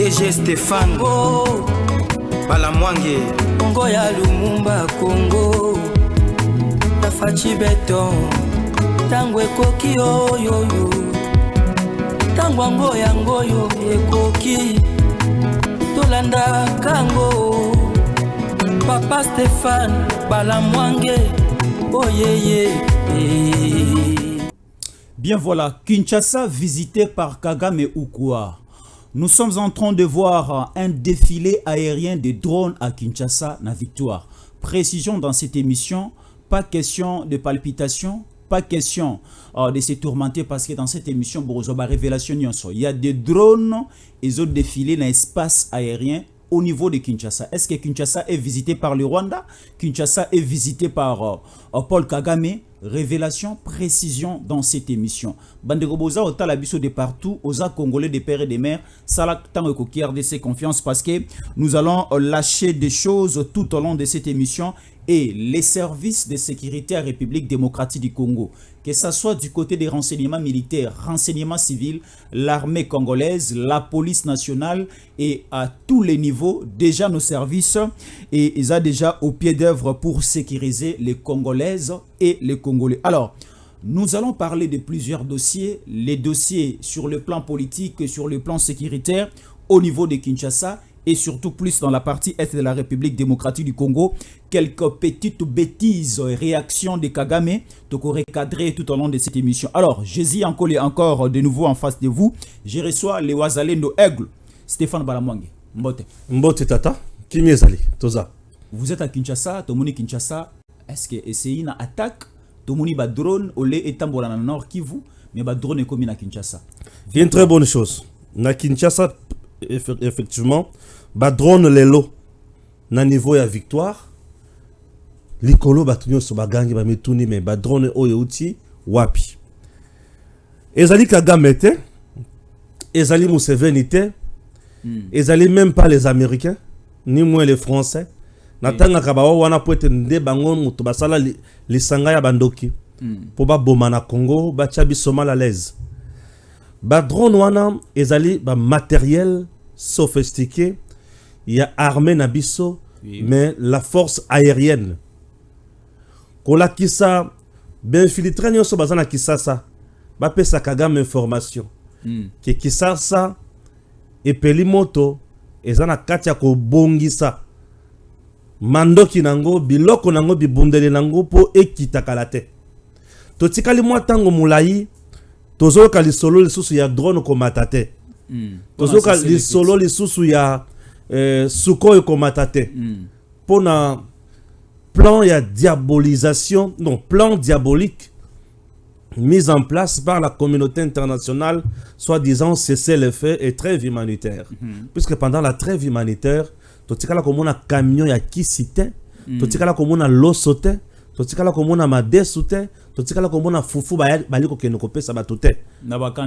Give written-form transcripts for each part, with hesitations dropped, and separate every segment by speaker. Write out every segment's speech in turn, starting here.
Speaker 1: DG Stéphane Balamwange
Speaker 2: Congo ya Lumumba Congo Tafachi Beton Tangwe koki oyoyo Tangwango yangoyo ekoki Tolanda kango Papa Stéphane Balamwange Oh yeah.
Speaker 3: Bien voilà, Kinshasa visité par Kagame ou quoi? Nous sommes en train de voir un défilé aérien de drones à Kinshasa, na victoire. Précision dans cette émission, pas question de palpitation, pas question de se tourmenter parce que dans cette émission, révélation, il y a des drones et autres défilés dans l'espace aérien au niveau de Kinshasa. Est-ce que Kinshasa est visité par le Rwanda? Kinshasa est visité par Paul Kagame? Révélation, précision dans cette émission. Bandego au talabiso de partout, aux Congolais des pères et des mères, Salak Tango qui RDC confiance parce que nous allons lâcher des choses tout au long de cette émission et les services de sécurité à République démocratique du Congo, que ce soit du côté des renseignements militaires, renseignements civils, l'armée congolaise, la police nationale et à tous les niveaux, déjà nos services et ils ont déjà au pied d'œuvre pour sécuriser les Congolaises et les Congolais. Alors, nous allons parler de plusieurs dossiers, les dossiers sur le plan politique, sur le plan sécuritaire au niveau de Kinshasa et surtout plus dans la partie est de la République démocratique du Congo. Quelques petites bêtises, réactions de Kagame, donc recadré tout au long de cette émission. Alors, Jésus encore de nouveau en face de vous. Je reçois les Wazalendo Aigle, Stéphane Balamwange. Mbote.
Speaker 4: Mbote tata, qui m'est allé, Toza.
Speaker 3: Vous êtes à Kinshasa, Tomoni Kinshasa. Est-ce que essayez une attaque? Tomoni ba drone au lait et tambola dans le nord Kivu, mais ba drone est comme à Kinshasa.
Speaker 4: Il y a une très bonne chose. Na Kinshasa, effectivement, ba drone les lots. Na niveau ya victoire. Likolo batunyo so bagangi ba metuni mais ba drone oyo uti wapi. Ezali Kagame te, ezali Museveni te, ezali même pas les Américains, ni moins les Français. Natanga kabawa wana poete nde bango mutu basala lisanga ya bandoki. Po ba boma na Congo, ba tchabi mal à l'aise. Ba drone wana ezali ba matériel sophistiqué, il y a armée na biso, mais la force aérienne. Kola kisa ben filtré nyoso bazana kisasa. Ba pesa Kagame information. Ke kisasa epeli moto ezana katia ko bongisa. Mandoki nango biloko nango bibundele nango po ekita kalate. Totikali mwa tango mulai tozoka lisolo lisusu ya drone ko matate. Tozoka lisolo lisusu ya Sukhoi ko matate. Pona plan ya diabolisation, non, plan diabolique mis en place par la communauté internationale, soi-disant cesser les faits et trêve humanitaire. Puisque pendant la trêve humanitaire, totikala komona camion ya kisite, totikala komona losote, totikala komona madesute, totikala komona fufu baliko kenoko pesa batote.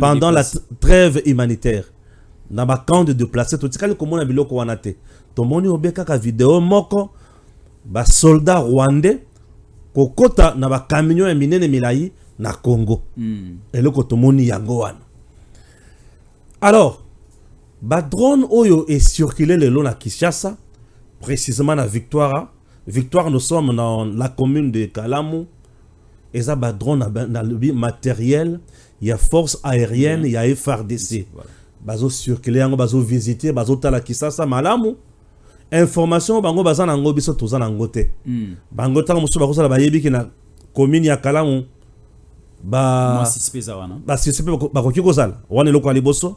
Speaker 4: Pendant la trêve humanitaire, na ba camp de déplacés, totikala komona biloko wanate. Tomoni obeka ka vidéo moko ba soldat rwandais kokota na ba camion ya minene milai na Congo. Eloko tomoni yango wana. Alors, ba drone oyo est circulé le long na Kinshasa, précisément na Victoire. Victoire, nous sommes dans la commune de Kalamu. Et ça ba drone na le matériel, il y a force aérienne, il y a FRDC. Bazo circuler yango, bazo visiter, bazo tala Kinshasa malamu. Information bango bazana ngo biso tozana ngote. Bango tanga musu bakosa la bayebi ki na commune ya Kalamu. Ba sispe bakoki kozala. Wane loko aliboso.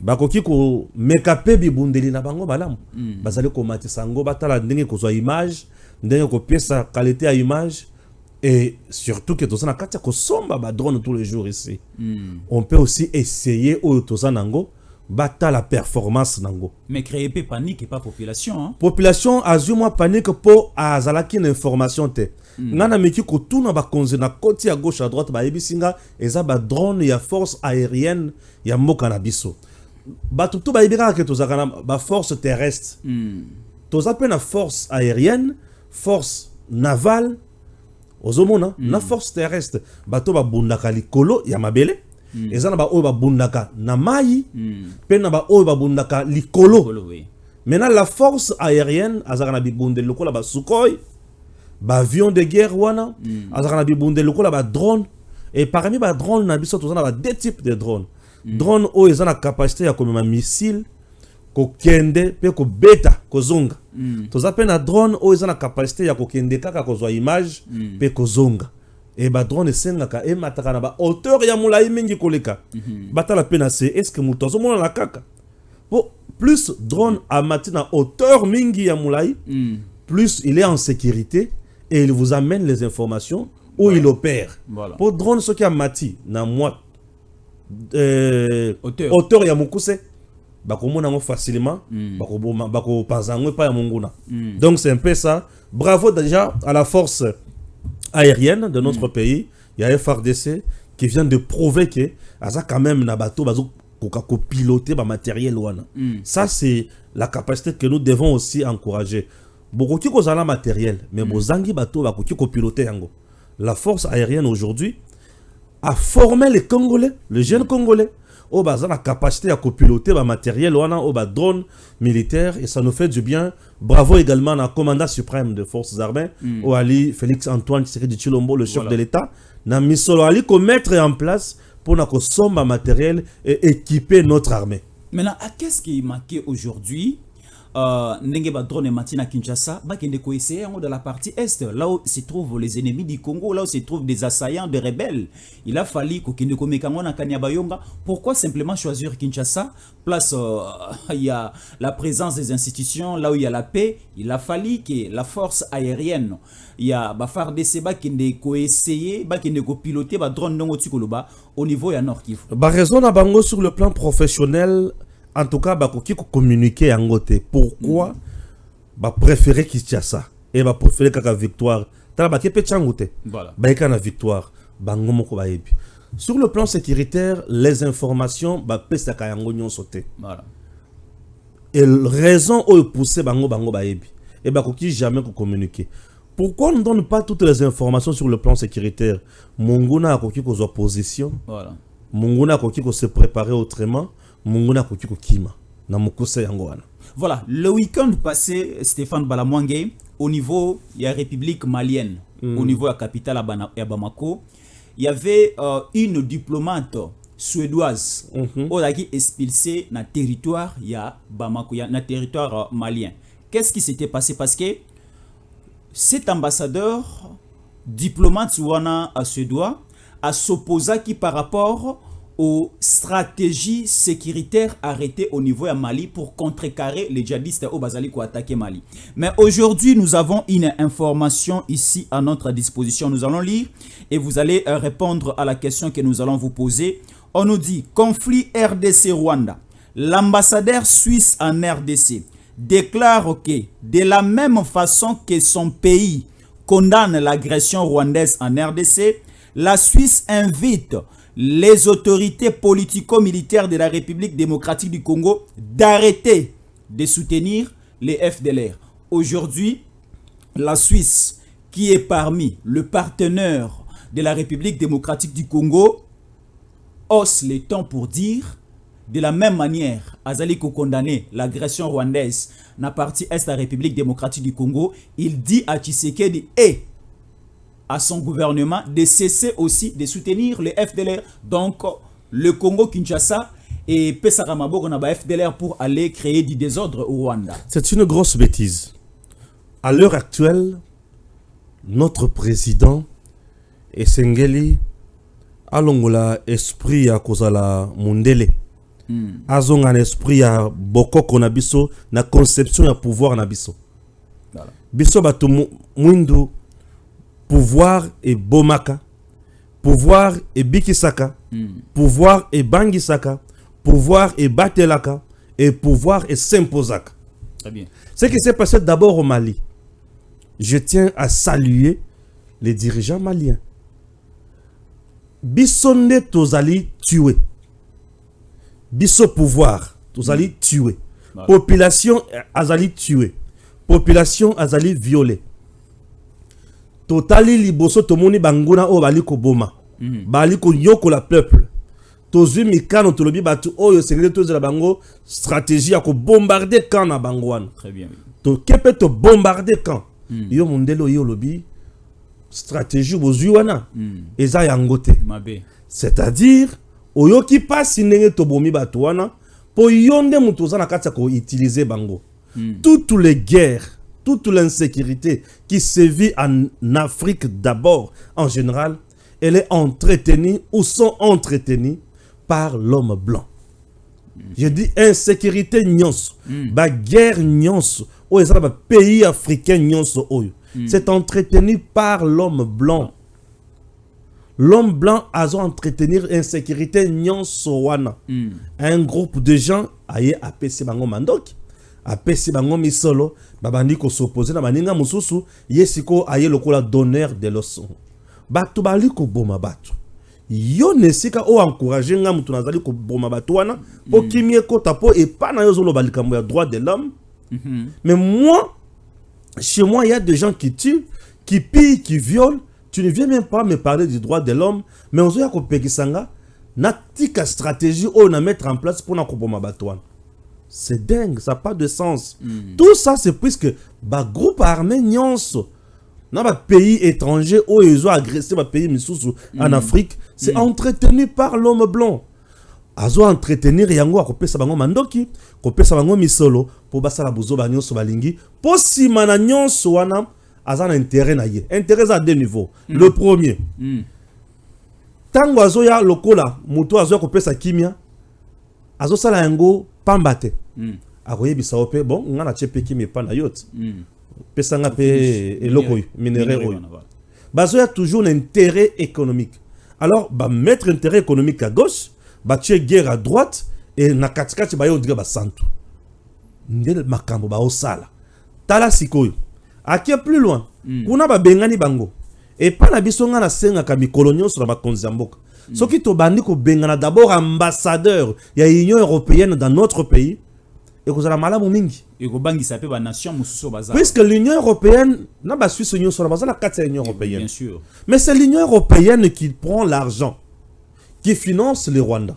Speaker 4: Bakoki ko mekape bibundeli na bango balamu. Bazali ko matisa ngo batala ndenge kozwa image, ndenge ko pièce qualité ya image et surtout que tozana katia ko somba ba drone tous les jours ici. On peut aussi essayer au tozana ngo bata la performance nango.
Speaker 3: Mais créer pas panique et pas population. Hein?
Speaker 4: Population a eu moins panique pour azalaki une information te. Nana meki ko tuna ba konze na côté à gauche à droite ba yebisinga eza ba drone ya force aérienne ya mboka na biso. Ba tutu ba yebika ke tozakana ba force terrestre. Tozape na force aérienne, force navale, ozomona na force terrestre bato ba bundaka likolo ya mabele. eza na ba oyo babundaka na mai pe na ba oyo babundaka likolo. Maintenant la force aérienne azaka na bibunde lokola ba Sukhoi, ba avion de guerre wana, azaka na bibunde lokola ba drone, et parmi ba drone na biso tozana ba deux types de drone. Drone oyo eza na capacité ya komema missile ko kende pe ko beta ko zonga. Toza pe na drone oyo eza na capacité ya ko kende kaka ko zwa image pe ko zonga. Et ba drone esengaka e mataka na ba hauteur ya mulai mingi koleka. Batala pe na se est-ce que muto azomona na kaka. Bon, plus drone a mati na hauteur mingi ya mulai, plus il est en sécurité et il vous amène les informations où il opère. Pour drone ce qui a mati na moi hauteur ya mukuse bakomona ngo facilement bako pazango pa ya monguna. Donc c'est un peu ça. Bravo déjà à la force aérienne de notre pays. Il y a FRDC qui vient de prouver que ça quand même na bateau bazo ko piloter ba matériel wana. Ça c'est la capacité que nous devons aussi encourager. Beaucoup qui kozala matériel mais bozangi bateau ba ko piloter yango. La force aérienne aujourd'hui a formé les Congolais, les jeunes Congolais, au bazar la capacité à copiloter le matériel, au drone militaire, et ça nous fait du bien. Bravo également à la commandant suprême des forces armées, au Ali Félix Antoine Tshisekedi Tshilombo, le chef de l'État, n'a mis solo Ali qu'on mettre en place pour qu'on somme matériel et équiper notre armée.
Speaker 3: Maintenant, qu'est-ce qui est marqué aujourd'hui? Ndenge ba drone matina Kinshasa, ba kende ko essayer de la partie est, là où se trouvent les ennemis du Congo, là où se trouvent des assaillants, des rebelles. Il a fallu ko kende ko mekango na Kanyabayonga. Pourquoi simplement choisir Kinshasa? Place il y a la présence des institutions, là où il y a la paix. Il a fallu que la force aérienne, il y a ba FARDC ba kende ko essayer, ba kende ko piloter ba drone ndongo tikoloba au niveau ya Nord Kivu.
Speaker 4: Ba raison na bango sur le plan professionnel. En tout cas, bah, qui communiquer en côté. Pourquoi bah préférer Kinshasa et bah préférer kaka victoire. Tala bah qui peut changote.
Speaker 3: Voilà.
Speaker 4: Bah kana victoire. Bango moko ba yebi. Sur le plan sécuritaire, les informations bah pesa kayango nyon sauté.
Speaker 3: Voilà.
Speaker 4: Et raison où pousser bango ba yebi. Et bah qui jamais communiquer. Pourquoi on ne donne pas toutes les informations sur le plan sécuritaire? Monguna a koki ko position.
Speaker 3: Voilà.
Speaker 4: Monguna a koki ko se préparer autrement.
Speaker 3: Voilà, le week-end passé, Stéphane Balamwangé, au niveau de la République malienne, au niveau de la capitale à Bamako, il y avait une diplomate suédoise qui a expulsé dans le territoire Bamako, dans le territoire malien. Qu'est-ce qui s'était passé? Parce que cet ambassadeur diplomate suédois a s'opposé qui par rapport aux stratégies sécuritaires arrêtées au niveau de Mali pour contrecarrer les djihadistes au Bazali qui ont attaqué Mali. Mais aujourd'hui, nous avons une information ici à notre disposition. Nous allons lire et vous allez répondre à la question que nous allons vous poser. On nous dit, conflit RDC-Rwanda. L'ambassadeur suisse en RDC déclare que de la même façon que son pays condamne l'agression rwandaise en RDC, la Suisse invite les autorités politico-militaires de la République démocratique du Congo d'arrêter de soutenir les FDLR. Aujourd'hui, la Suisse, qui est parmi les partenaires de la République démocratique du Congo, hausse les tons pour dire, de la même manière, Azali ko condamné l'agression rwandaise dans la partie est de la République démocratique du Congo, il dit à Tshisekedi et à son gouvernement de cesser aussi de soutenir les FDLR. Donc, le Congo-Kinshasa et Pesaramabogo na ba FDLR pour aller créer du désordre au Rwanda.
Speaker 4: C'est une grosse bêtise. À l'heure actuelle, notre président Esengeli alongola esprit à kozala mundele. Azonga un esprit à bokoko na biso na conception ya pouvoir na biso. Voilà. Biso bato mwindu pouvoir et bomaka, pouvoir et bikisaka, pouvoir et bangisaka, pouvoir et batelaka, et pouvoir et s'imposaka.
Speaker 3: Très bien.
Speaker 4: Ce qui s'est passé d'abord au Mali, je tiens à saluer les dirigeants maliens. Bissonne tozali tué. Bisso pouvoir tozali tué. Population azali tué. Population azali violée. Totali liboso tomoni banguna o bali ko boma. Bali ko yoko la peuple. tozwi mikano tolobi batu oyo sengeli tozela bango stratégie ya ko bombarder camp na bango wana.
Speaker 3: Très bien.
Speaker 4: To kepe to bombarder camp. Yo mondelo yo lobi stratégie bozwi wana. Eza yango te.
Speaker 3: Mabe.
Speaker 4: C'est-à-dire oyo ki pasi ndenge to bomi batu wana po yonde mutu za na kati ya ko utiliser bango. Toutes les guerres, toute l'insécurité qui sévit en Afrique d'abord en général, elle est entretenue ou sont entretenues par l'homme blanc. Je dis insécurité nyonso, ba guerre nyonso, ou les pays africains nyonso oyo. C'est entretenu par l'homme blanc. L'homme blanc a entretenir insécurité nyonso wana. Un groupe de gens aye apesi bango mandoki. Apesi bango misolo, babandi ko s'opposer na baninga mususu, yesiko aye lokola donneur de leçons. Batu bali ko boma batu. Yo nesika o encourager nga mutu nazali ko boma batu wana, po kimie ko tapo et pas na yo zolo balikambo ya droit de l'homme. Mais moi, chez moi, il y a des gens qui tuent, qui pillent, qui violent. Tu ne viens même pas me parler du droit de l'homme, mais on a kopekisanga na tika stratégie on a mettre en place pour na ko boma batu wana. C'est dingue, ça n'a pas de sens. Tout ça, c'est puisque bah groupe armé nyonso dans les pays étrangers où ils ont agressé les pays en Afrique, c'est entretenu par l'homme blanc. Azo entretenir yango akopé sa bango mandoki, kopé sa bango misolo pour basa la buzo ba nyonso balingi, pour si mana nyonso wana azana intérêt na ye. Intérêt à deux niveaux. Le premier. Tango azo ya lokola, muto azo kopé sa kimia, azo sala yango pambate. Akoye bisa ope bon ngana chepe kimia pa na yote. Pesanga pe eloko minéraux. Bazo ya toujours l'intérêt économique. Alors ba mettre intérêt économique à gauche, ba tue guerre à droite et na katikati ba yo diga ba santu. Ndel makambo ba osala. Tala sikoyo. Aki plus loin. Kuna ba bengani bango. Et pas na biso nga na senga ka mikolonio sur ba konzamboka. Soki to bandi ko bengana d'abord ambassadeur ya Union européenne dans notre pays. Et que la malamu mingi.
Speaker 3: Et que bangi s'appelle la nation mususo baza.
Speaker 4: Puisque l'Union européenne n'a pas su Union sur la base de la carte de l'Union européenne.
Speaker 3: Bien sûr.
Speaker 4: Mais c'est l'Union européenne qui prend l'argent, qui finance le Rwanda.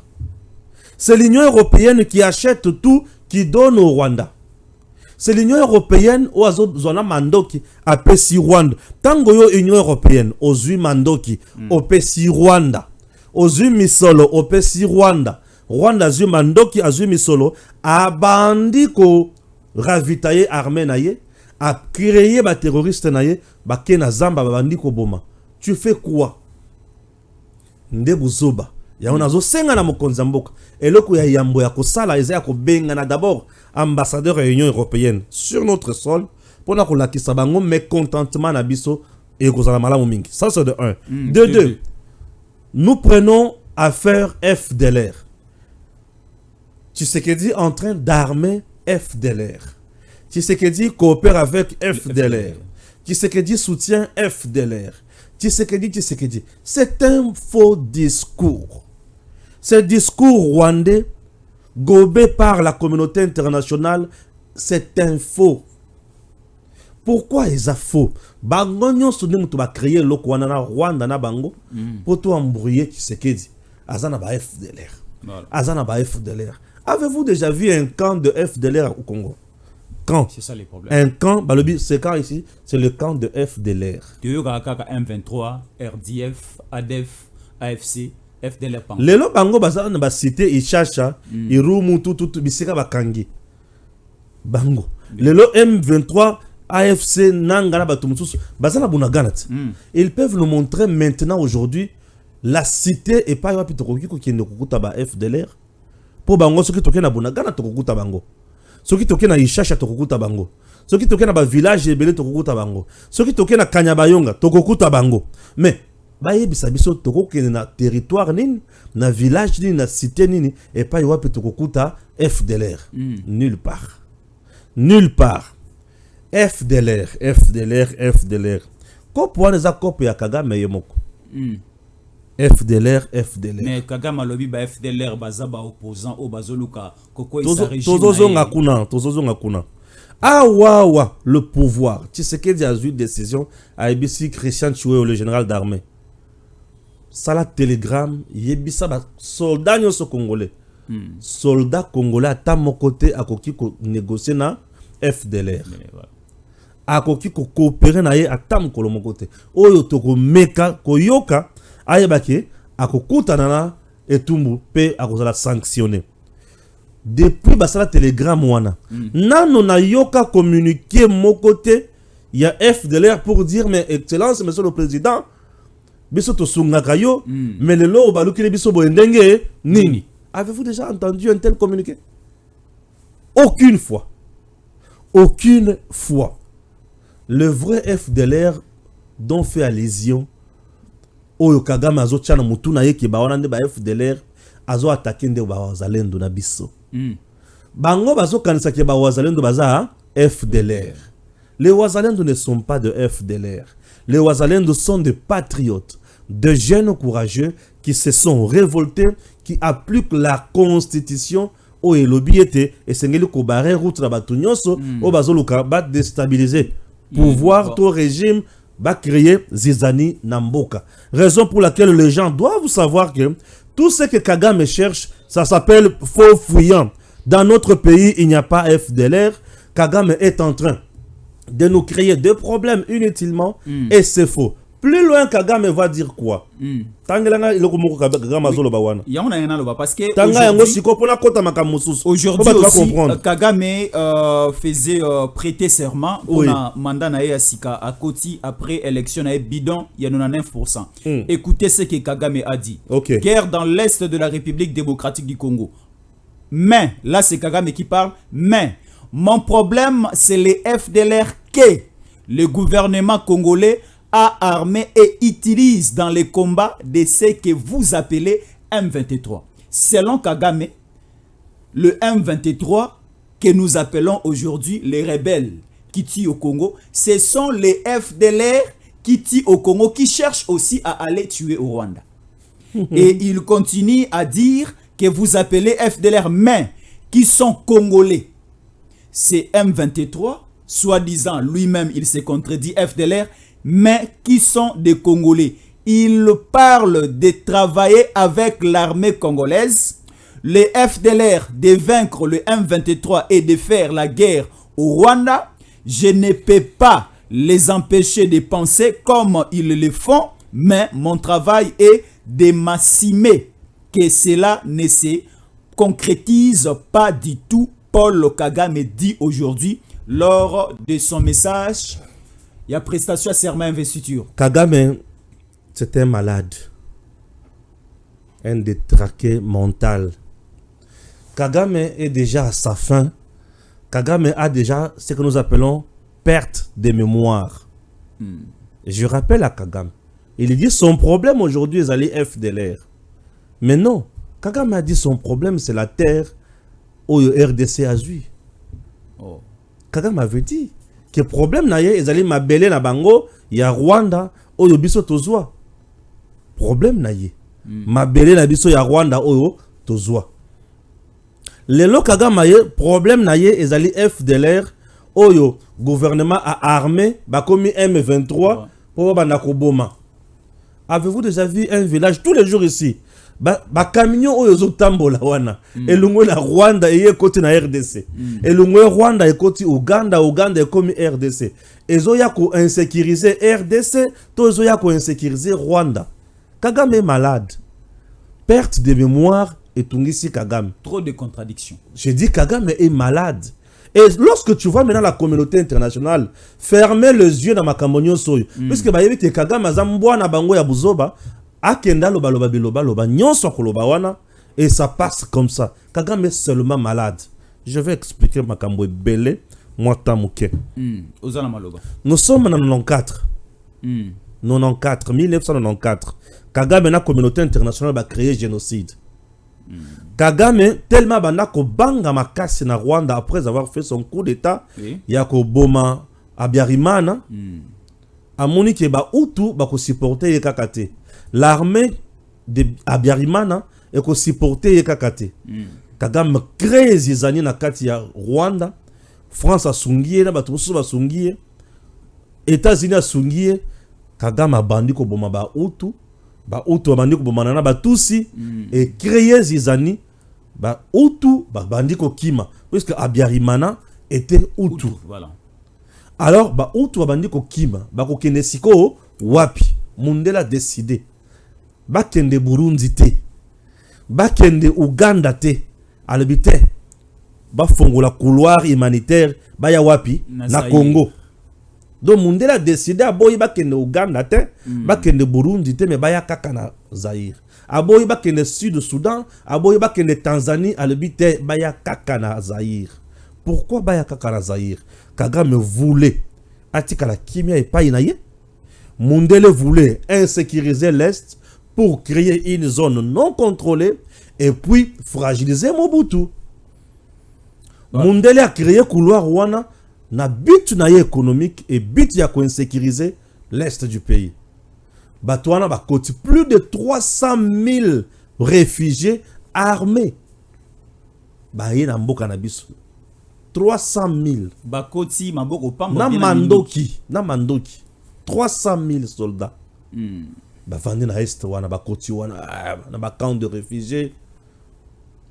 Speaker 4: C'est l'Union européenne qui achète tout, qui donne au Rwanda. C'est l'Union européenne où zona mandoki a pesi Rwanda. Tango yo Union européenne ozui mandoki o pesi Rwanda. Ozui misolo o pesi Rwanda. Rwanda azui mandoki azui misolo abandi ko ravitailler armée naye a créer ba terroriste naye ba kena zamba bandi ko boma. Tu fais quoi? Ndebu zoba ya onazo senga na mokonza mboka eloko ya yambo ya kosala eza ya kobenga na d'abord ambassadeur de l'Union européenne sur notre sol pour na kolakisa bango mécontentement na biso et kozala malamu mingi. Ça c'est de 1. De 2. Nous prenons affaire FDLR. Tshisekedi en train d'armer FDLR. Tshisekedi coopère avec FDLR. Tshisekedi soutient FDLR. Tshisekedi. C'est un faux discours. Ce discours rwandais, gobé par la communauté internationale, c'est un faux. Pourquoi ils ont faux? Bango nyonso ni mutu ba créer loko wana na Rwanda na bango pour tout embrouiller Tshisekedi. Azana ba FDLR. Azana ba FDLR. Avez-vous déjà vu un camp de FDLR au Congo? Camp.
Speaker 3: C'est ça les problèmes.
Speaker 4: Un camp, c'est camp ici, c'est le camp de FDLR.
Speaker 3: Tu veux M23, RDF, ADF, AFC, FDLR.
Speaker 4: Lelo bango bazana ba cité Ichacha, Irumu tout bisika bakangi. Bango. Lelo M23, AFC Nangana Batumusus, bazana bunaganat. Ils peuvent nous montrer maintenant aujourd'hui la cité et pas yapitoroki qui ne kukuta ba FDLR. Po bango soki toke na bunagana tokukuta bango. Soki toke na Ishasha tokukuta bango. Soki toke na ba village ebele tokukuta bango. Soki toke na Kanyabayonga tokukuta bango. Mais bayebisa biso tokokene na territoire nini, na village nini, na cité nini et pas yapi tokukuta FDLR. Nulle part. Nulle part. FDLR. Ko pour les accords ya Kagame yemoko. FDLR.
Speaker 3: Mais Kagame lobi ba FDLR bazaba opposant au bazoluka koko
Speaker 4: Tozozonga kuna. Ah waouh, le pouvoir. Tshisekedi a eu une décision à ABC Christian Choué, le général d'armée. sala télégramme yebisa ba soldat nyonso congolais. Soldat congolais ata mokote akoki ko négocier na FDLR. Akoki ko coopérer na ye ata mokolo mokote. Oyo toko meka koyoka ayebake akokutana na etumbu pe akozala sanctionner. Depuis basala télégramme wana nano na yoka communiquer mokote ya FDLR pour dire mais excellence monsieur le président biso to sungaka yo mais le lo balukile biso boendenge nini. Avez-vous déjà entendu un tel communiqué? Aucune fois le vrai FDLR dont fait allusion oyo Kagame azo tchana mutu na ye ki ba wana nde ba FDLR azo attaquer nde ba wazalendo na biso. Bango bazo kanisa ki ba wazalendo baza FDLR. Les wazalendo ne sont pas de FDLR. Les wazalendo sont des patriotes, de jeunes courageux qui se sont révoltés, qui appliquent la constitution au elobiete et sengeli ko barrer route na batu nyonso o bazoluka ba déstabiliser pouvoir tout régime va créer zizani namboka. Raison pour laquelle les gens doivent savoir que tout ce que Kagame cherche, ça s'appelle faux fuyant. Dans notre pays, il n'y a pas FDLR. Kagame est en train de nous créer des problèmes inutilement et c'est faux. Plus loin, Kagame va dire quoi?
Speaker 3: Aujourd'hui, Kagame faisait prêter serment pour un mandat à Sika à Koti après élection à bidon, il y a 99%. Écoutez ce que Kagame a dit. Guerre dans l'est de la République démocratique du Congo. Mais, là c'est Kagame qui parle, mais mon problème c'est les FDLR que le gouvernement congolais a armé et utilise dans les combats de ce que vous appelez M23. Selon Kagame, le M23 que nous appelons aujourd'hui les rebelles qui tuent au Congo, ce sont les FDLR qui tuent au Congo, qui cherchent aussi à aller tuer au Rwanda. Et il continue à dire que vous appelez FDLR, mais qui sont congolais. C'est M23, soi-disant lui-même, il se contredit FDLR, mais qui sont des Congolais. Il parle de travailler avec l'armée congolaise, les FDLR de vaincre le M23 et de faire la guerre au Rwanda. Je ne peux pas les empêcher de penser comme ils le font, mais mon travail est de m'assumer que cela ne se concrétise pas du tout. Paul Kagame dit aujourd'hui lors de son message. Il y a prestation à serment investiture.
Speaker 4: Kagame, c'est un malade. Un détraqué mental. Kagame est déjà à sa fin. Kagame a déjà ce que nous appelons perte de mémoire. Je rappelle à Kagame, il dit son problème aujourd'hui est aller FDLR. Mais non, Kagame a dit son problème c'est la terre où RDC a joué. Kagame avait dit que problème na ye ezali mabele na bango ya Rwanda oyo biso tozwa. Problème na ye mabele na biso ya Rwanda oyo tozwa. Lelo Kagame ye problème na ye ezali FDLR oyo gouvernement a armé bakomi M23 pour bana koboma. Avez-vous déjà vu un village tous les jours ici? Ba camion oyo zo tambola wana elungwe na Rwanda eye koti na RDC elungwe Rwanda e koti Uganda e komi RDC ezo ya ko insécuriser RDC to ezo ya ko insécuriser Rwanda. Kagame est malade, perte de mémoire et tungisi Kagame.
Speaker 3: Trop de contradictions.
Speaker 4: Je dis Kagame est malade. Et lorsque tu vois maintenant la communauté internationale fermer les yeux dans ma cambonio soyo puisque ba yebi te Kagame azambwa na bango ya buzoba akenda loba loba nyonso koloba wana et ça passe comme ça. Kagame est seulement malade. Je vais expliquer ma kambo belé moi tamuke. Nous sommes en 94. 1994. Kagame na communauté internationale ba créer génocide. Kagame tellement banda ko banga makasi na Rwanda après avoir fait son coup d'état ya ko boma Abiyarimana amoni ke ba utu ba ko supporter ye kakate. L'armée de Abiyarimana est ko supporter ye kakate. Kagame crée zizani na kati ya Rwanda, France a sungiye na batu mususu ba sungiye, États-Unis a sungiye, Kagame a bandi ko boma ba utu ba utu bandi ko bomanana ba tusi et créer zizani ba utu ba bandi ko kima puisque Abiyarimana était utu.
Speaker 3: Voilà.
Speaker 4: Alors ba utu bandi ko kima ba ko kende siko wapi Mundela décidé ba kende Burundi te ba kende Uganda te alebite ba fongola couloir humanitaire ba ya wapi na Congo. Donc Mundela décidé aboyi ba kende Uganda te ba kende Burundi te mais ba ya kaka na Zaïre. Aboyi ba kende Sud Soudan, aboyi ba kende Tanzanie alebite ba ya kaka na Zaïre. Pourquoi ba ya kaka na Zaïre? Kagame voulait atika la kimia et pas inaye. Mundele voulait insécuriser l'Est pour créer une zone non contrôlée et puis fragiliser Mobutu. Ouais. Mundele a créé couloir wana na but na économique et but ya ko insécuriser l'Est du pays. Batouana ba koti plus de 300 000 réfugiés armés. Ba yé na mboka na biso. 300 000.
Speaker 3: Bakoti maboko pamba
Speaker 4: na mandoki 300 000 soldats. Ba vandi na est wana bakoti wana na ba camp de réfugiés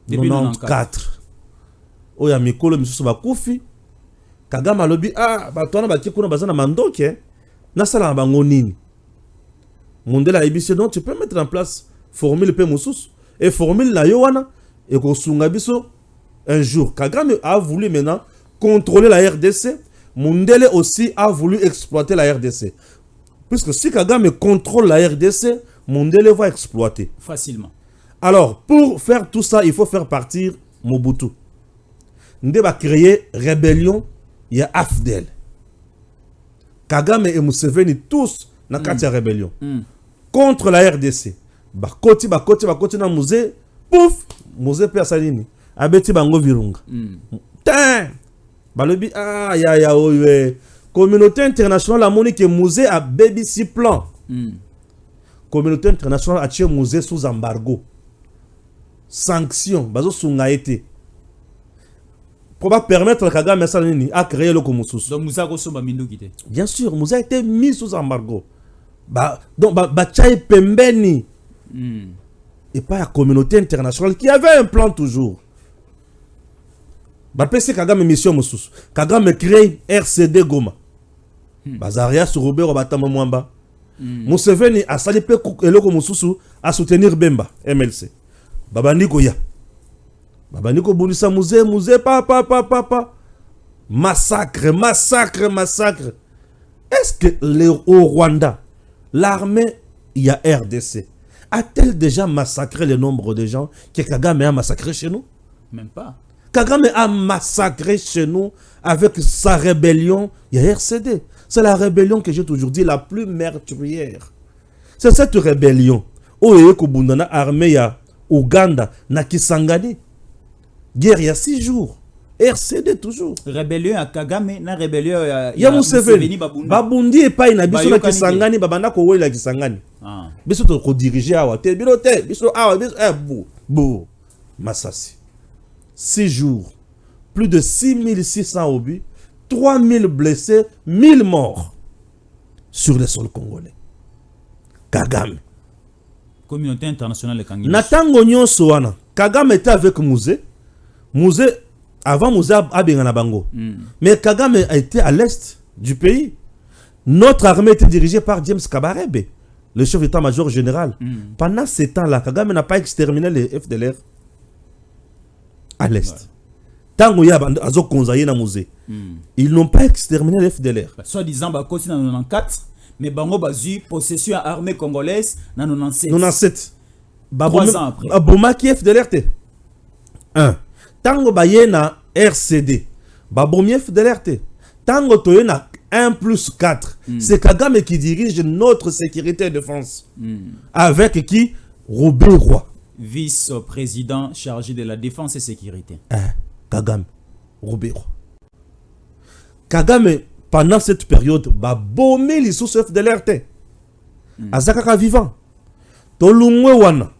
Speaker 4: 94. Oya mikolo misusu bakufi. Kagame alobi batwana baki kuna bazana mandoki na sala bango nini. Mundela ibisi donc tu peux mettre en place formule pe mususu et formule na yo wana et ko sunga biso. Un jour, Kagame a voulu maintenant contrôler la RDC. Mundele aussi a voulu exploiter la RDC. Puisque si Kagame contrôle la RDC, Mundele va exploiter.
Speaker 3: Facilement.
Speaker 4: Alors, pour faire tout ça, il faut faire partir Mobutu. Ndé va créer rébellion, il y a AFDEL. Kagame et Museveni tous dans la rébellion. Contre la RDC. Bakoti na musée. Pouf, musée pe asalini. Abeti bango virunga. Balobi ya oye. Communauté internationale a moni que musée a baby si plan. Communauté internationale a tué musée sous embargo. Sanction bazo sunga été. Pour pas permettre Kagame Salini à créer le Komusus.
Speaker 3: Donc Moussa Kosomba Mindu quitté.
Speaker 4: Bien sûr, Moussa a été mis sous embargo. Donc Tchaï Pembeni. Et pas la communauté internationale qui avait un plan toujours. PC Kagame mission Moussous. Kagame crée RCD Goma. Bazaria sur Robert Obatama Mwamba. Museveni a salipé Eloko Moussous à soutenir Bemba, MLC. Babaniko ya. Babaniko Bounissa Mouzé, papa. Massacre. Est-ce que au Rwanda, l'armée, il y a RDC, a-t-elle déjà massacré le nombre de gens que Kagame a massacré chez nous?
Speaker 3: Même pas.
Speaker 4: Kagame a massacré chez nous avec sa rébellion. Il y a RCD. C'est la rébellion que j'ai toujours dit la plus meurtrière. C'est cette rébellion. Oye Kubundana armée ya Ouganda na Kisangani. Guerre il y a 6 jours. RCD toujours.
Speaker 3: Rébellion à Kagame na rébellion
Speaker 4: ya Museveni. Babundi et pas inabiso na Kisangani babanda ko la Kisangani. Biso to ko diriger awa te bilote biso awa biso bo Masasi. 6 jours, plus de 6600 obus, 3000 blessés, 1000 morts sur le sol congolais. Kagame.
Speaker 3: Communauté internationale Kangini.
Speaker 4: Natango nyonso wana. Kagame était avec Mouzé. Mouzé, avant Mouzé a bien na bango. Mais Kagame a été à l'est du pays. Notre armée était dirigée par James Kabarebe, le chef d'état-major général. Pendant ce temps-là, Kagame n'a pas exterminé les FDLR. À l'est. Tango ya azo konzaye na musée. Ils n'ont pas exterminé les FDLR.
Speaker 3: Soit disant ba kosi na 94, mais bango bazu possession à armée congolaise na 97.
Speaker 4: 97.
Speaker 3: 3 ans après.
Speaker 4: Babomaki FDLR te. 1. Tango baye na RCD. Babomi FDLR te. Tango toye na 1+4. C'est Kagame qui dirige notre sécurité et défense. Avec qui? Robert Roy.
Speaker 3: Vice-président chargé de la défense et sécurité.
Speaker 4: Kagame, Robert. Kagame, pendant cette période, va bomber les sous-chefs de l'RT. Azakaka vivant. Tolungwe wana.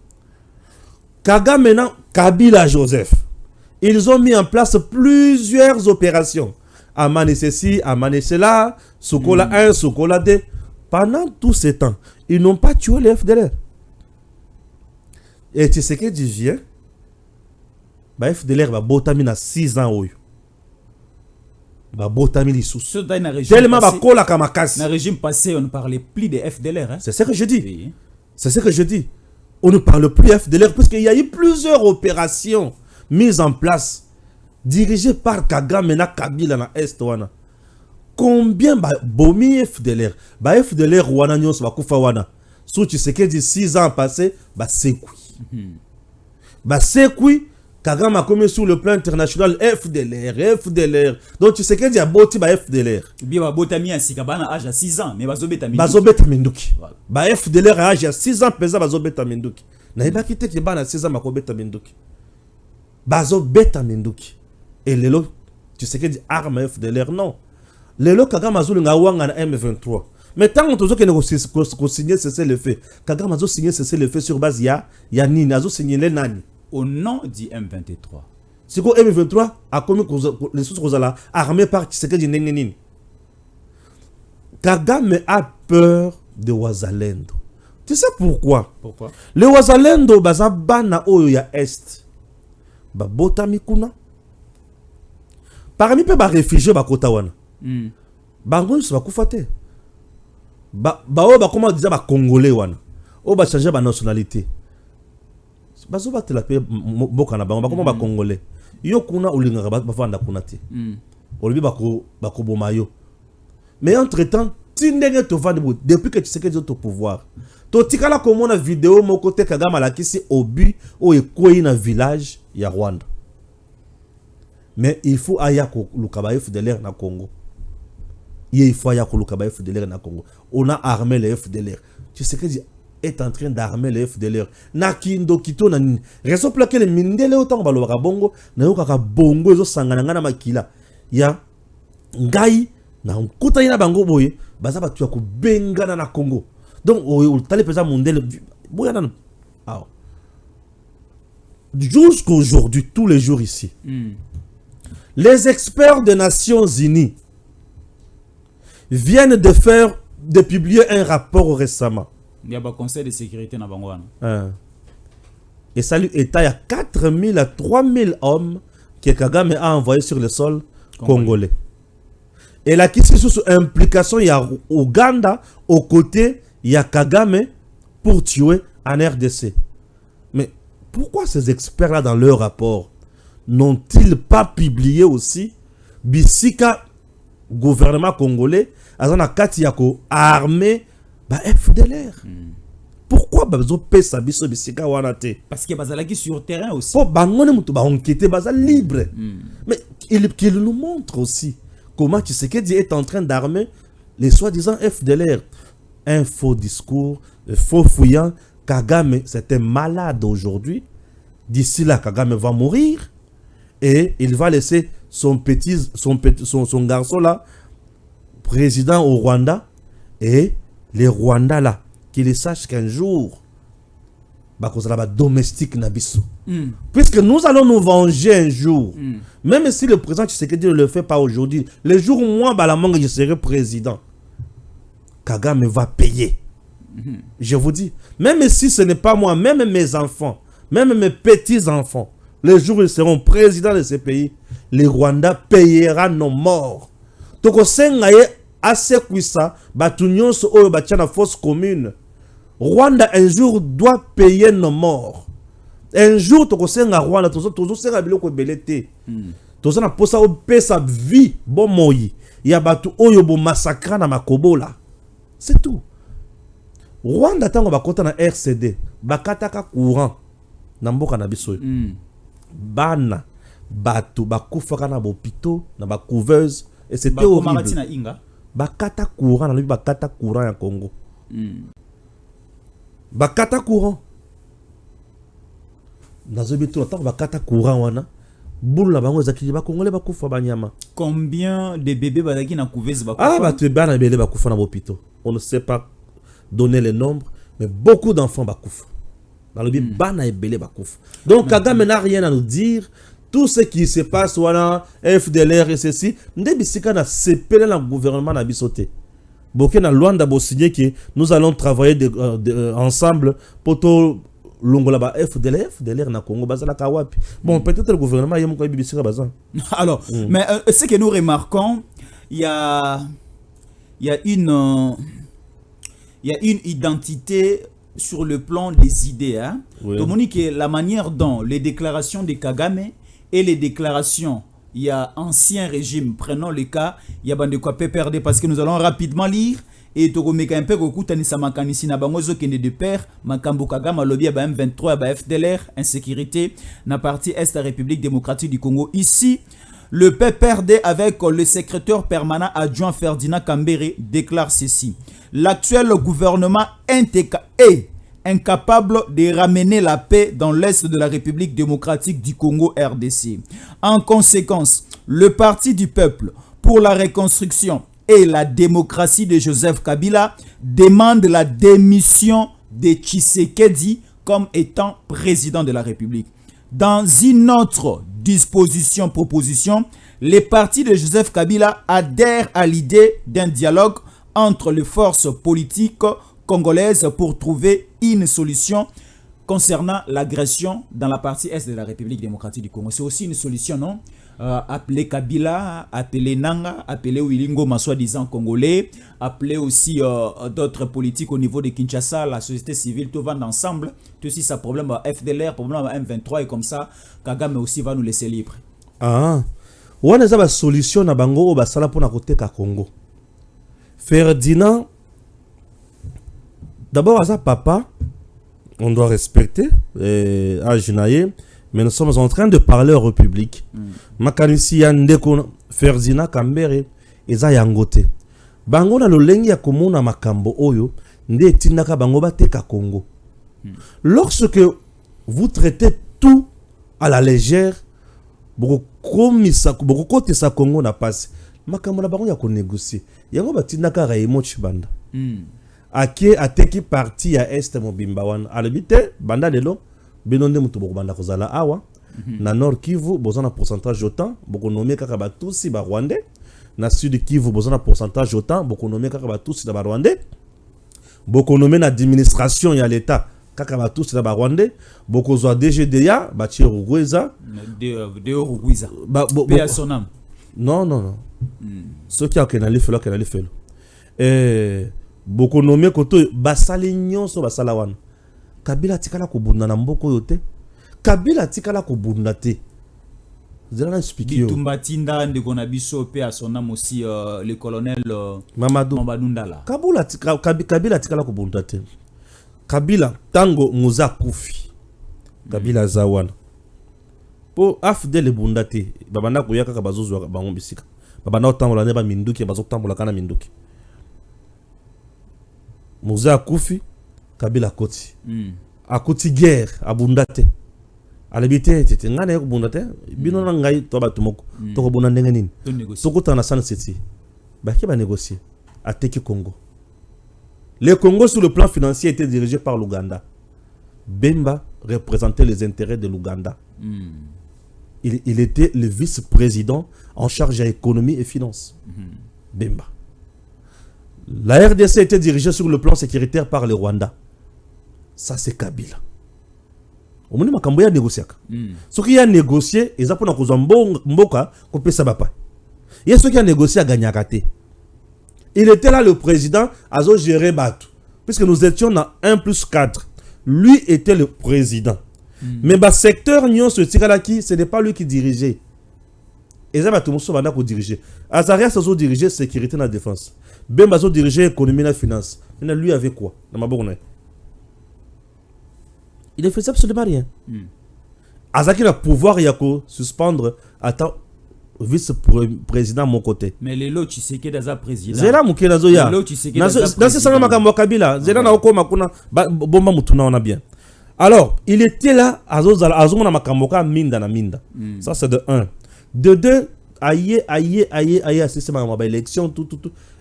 Speaker 4: Kagame na Kabila Joseph. Ils ont mis en place plusieurs opérations. Amanessesi, Amanessela, Sokola 1, Sokola 2. Pendant tout ce temps, ils n'ont pas tué les FDLR. Et tu sais que tu viens, bah FDLR va botami na 6 ans oyo. Bah botami li sous. Tellement ba kola kamakasi.
Speaker 3: Dans le régime passé, on ne parlait plus de FDLR. Hein?
Speaker 4: C'est ce que je dis.
Speaker 3: Oui.
Speaker 4: C'est ce que je dis. On ne parle plus FDLR parce qu'il y a eu plusieurs opérations mises en place dirigées par Kagame na Kabila na Est wana. Combien ba bomi FDLR? Ba FDLR wana nyos ba kufa wana. Si tu sais que 6 ans passés, bah c'est quoi? Bah c'est quoi? Kagame a commis sur le plan international FDLR. Donc tu sais que dia boti ba FDLR.
Speaker 3: Bien ba botami à Sikabana âge à 6 ans, mais bazobeta minduki.
Speaker 4: Bazobeta minduki. Ba FDLR âge à 6 ans pesa bazobeta minduki. Na iba kite ke bana 6 ans bakobeta minduki. Bazobeta minduki. Et lelo tu sais que di arme FDLR non. Lelo Kagame azulu nga wanga na M23. Mais tant qu'on a signé cesser le fait, Kagame a signé cesser le fait sur base ya nini, a signé les nani.
Speaker 3: Au nom du M23.
Speaker 4: C'est quoi M23 a commis les sources armées par Tshisekedi nini. Kagame a peur de Wazalendo. Tu sais pourquoi?
Speaker 3: Pourquoi?
Speaker 4: Le Wazalendo baza bana oyo ya Est. Ba botami kuna. Parmi pe ba réfugiés ba kota wana. Bango se ba kufate. Comment dire ba congolais wana o ba changer ba nationalité bazo ba tela pe boka na bango comment ba congolais yo kuna ulinga ba vanda kuna te olibi ba ko bomayo mais entre temps tindenge to vanda depuis que tu sais que tu au pouvoir to tikala ko mona vidéo moko te Kagame la kisi obu o ekoyi na village ya Rwanda mais il faut aya ko lukaba FDLR na Congo. Il faut y avoir le FDLR na Congo. On a armé les FDLR. Tu sais que est en train d'armer les FDLR. Na kindo kito na nini. Raison pour laquelle mindele autant balobaka bongo na yo kaka bongo ezo sangana ngana makila. Ya ngai na nkuta ina bango boye baza batu ya ko bengana na Congo. Donc o tali pesa mondele boya na. Ah. Jusqu'à aujourd'hui tous les jours ici. Les experts des Nations Unies viennent de publier un rapport récemment.
Speaker 3: Il y a un conseil de sécurité dans Bangouane.
Speaker 4: Et ça lui est à 4000 à 3000 hommes que Kagame a envoyés sur le sol congolais. Et là, qui sous implication, il y a Ouganda, aux côtés, il y a Kagame pour tuer en RDC. Mais pourquoi ces experts-là, dans leur rapport, n'ont-ils pas publié aussi Bissika gouvernement congolais azana kati yako armée ba FDLR. Pourquoi bazo pesa biso bisika wana te?
Speaker 3: Parce que bazalaki sur terrain aussi.
Speaker 4: Po bangone mutu ba enquêter baza libre. Mais il nous montre aussi comment Tshisekedi est en train d'armer les soi-disant FDLR. Un faux discours, un faux fouillant. Kagame c'est un malade aujourd'hui. D'ici là Kagame va mourir et il va laisser son garçon là, président au Rwanda, et les Rwandais là, qu'ils sachent qu'un jour, domestique nabiso. Puisque nous allons nous venger un jour, même si le président Tshisekedi ne le fait pas aujourd'hui, le jour où moi, je serai président, Kagame va payer. Je vous dis, même si ce n'est pas moi, même mes enfants, même mes petits-enfants, le jour où ils seront présidents de ces pays, les Rwandais payeront nos morts. Toko sengaye assez kuisa batunion so oyo bachana force commune. Rwanda un jour doit payer nos morts. Un jour toko senga Rwanda tozo senga biloko belete. Tozo na posa o pesa vie bon moyi. Ya batu oyo bo massacre na makobola. C'est tout. Rwanda tango bakota na RCD, bakataka courant na mboka na biso. Bana batu bakufaka na bopito na bakouveuse et c'était horrible. Bakata courant na bakata courant ya Congo. Bakata courant. Nazobitu na bakata courant wana. Boule la bango zakili ba congolais bakufa banyama.
Speaker 3: Combien de bébés bazaki na couveuse bakufa?
Speaker 4: Ah batu bana bébé bakufa na bopito. On ne sait pas donner les nombres, mais beaucoup d'enfants bakufa. Dans le bana ebele bakufa. Donc Kagame n'a rien à nous dire. Tout ce qui se passe voilà FDLR et ceci, ndebisika na sepele na gouvernement na bisoté. Boké na Luanda bo signé que nous allons travailler ensemble pour longola ba FDLR na Congo bazala kawapi. Bon, peut-être le gouvernement yemo ko bibisika bazan.
Speaker 3: Alors, mais ce que nous remarquons, il y a une identité sur le plan des idées. Hein?
Speaker 4: Oui.
Speaker 3: Donc, Monique, la manière dont les déclarations de Kagame et les déclarations, il y a ancien régime, prenons le cas, il y a bande de quoi PPRD, parce que nous allons rapidement lire. Et tu remets un peu beaucoup de samakanisi na bangozo qui est de père, Makambo Kagame lobby à M23 à FDLR, insécurité, na partie Est de la République démocratique du Congo. Ici, le PPRD avec le secrétaire permanent adjoint Ferdinand Kambere déclare ceci. L'actuel gouvernement est incapable de ramener la paix dans l'Est de la République démocratique du Congo RDC. En conséquence, le Parti du peuple pour la reconstruction et la démocratie de Joseph Kabila demande la démission de Tshisekedi comme étant président de la République. Dans une autre proposition, les partis de Joseph Kabila adhèrent à l'idée d'un dialogue entre les forces politiques congolaises pour trouver une solution concernant l'agression dans la partie Est de la République démocratique du Congo. C'est aussi une solution, non? Appeler Kabila, appeler Nanga, appeler Wilingo, soi-disant congolais, appeler aussi d'autres politiques au niveau de Kinshasa, la société civile, tout va ensemble. Tout aussi, ça problème à FDLR, problème à M23, et comme ça, Kagame aussi va nous laisser libres.
Speaker 4: Ah, on a une solution à Bango, au sala pour côté ka Congo. Ferdinand, d'abord à sa papa, on doit respecter à Junaye. Mais nous sommes en train de parler au République. Makanisi Yandeko Ferdinand Kambere eza yangote. Bango na lolengi ya komona makambo oyo nde tinaka bango bateka Congo. Lorsque vous traitez tout à la légère, beaucoup côté sa Congo na passe. Makambo na bango ya ko négocier. Yango batinaka Raymond Chibanda. Ake ateki parti ya Est Mobimba wana. Alibite banda lelo Benonde mutu bokubanda kozala awa na Nord Kivu bozana pourcentage autant boko nomé kaka batusi ba Rwandais na Sud Kivu bozana pourcentage autant boko nomé kaka batusi da ba Rwandais boko nomé na administration ya l'état kaka batusi da ba Rwandais boko zo DGDA ba Chirugweza
Speaker 3: de Rugwiza pe sonam
Speaker 4: non ce qui a kenali felo boko nomé koto basali nyonso basala wana Kabila tikala kubunda na mboko yote. Kabila tikala kubunda te. Zela na expliquer.
Speaker 3: Bitumba tinda ndeko na biso pe a son âme aussi le colonel
Speaker 4: Mamadou
Speaker 3: Ndala.
Speaker 4: Kabila tikala kubunda te. Kabila tango muza kufi. Kabila zawana. Po afde le bunda te. Babanda kuyaka ka bazozo bango bisika. Babanda otambola ne ba minduki bazo tambola kana minduki. Muza kufi. Kabila koti. Akoti guerre abundate. Alibite tete ngana yako bundate. Bino na ngai to batumoko. To ko bunda ndenge nini. To ko tana sana seti. Ba ki ba négocier ateki Congo. Le Congo sur le plan financier était dirigé par l'Ouganda. Bemba représentait les intérêts de l'Ouganda. Il était le vice-président en charge de l'économie et finances. Bemba. La RDC était dirigée sur le plan sécuritaire par le Rwanda. Ça c'est Kabila. Au moins makambo ya négocier. Ce qui a négocié, ils apprennent ko mboka ko pesa bapa. Il y a ceux qui a négocié à Ganyakate. Il était là le président azo gérer Batu puisque nous étions dans 1+4. Lui était le président. Mais le secteur Nyon se tira qui ce n'est pas lui qui dirigeait. Et ça va tout le monde ko diriger. Azarias azo diriger sécurité et défense. Bemba azo diriger économie et finance. Lui avec quoi? Dans ma bonne. Il ne faisait absolument rien. Azaki a pouvoir yako suspendre attends vice-président à mon côté.
Speaker 3: Mais les lots tu sais que dans président.
Speaker 4: Zela mukena zoya. Dans ce salon makambo Kabila, zela na okoma kuna bomba mutuna on a bien. Alors, il était là azo na makambo ka minda na minda. Ça c'est de 1. De 2 aïe c'est ma élection tout.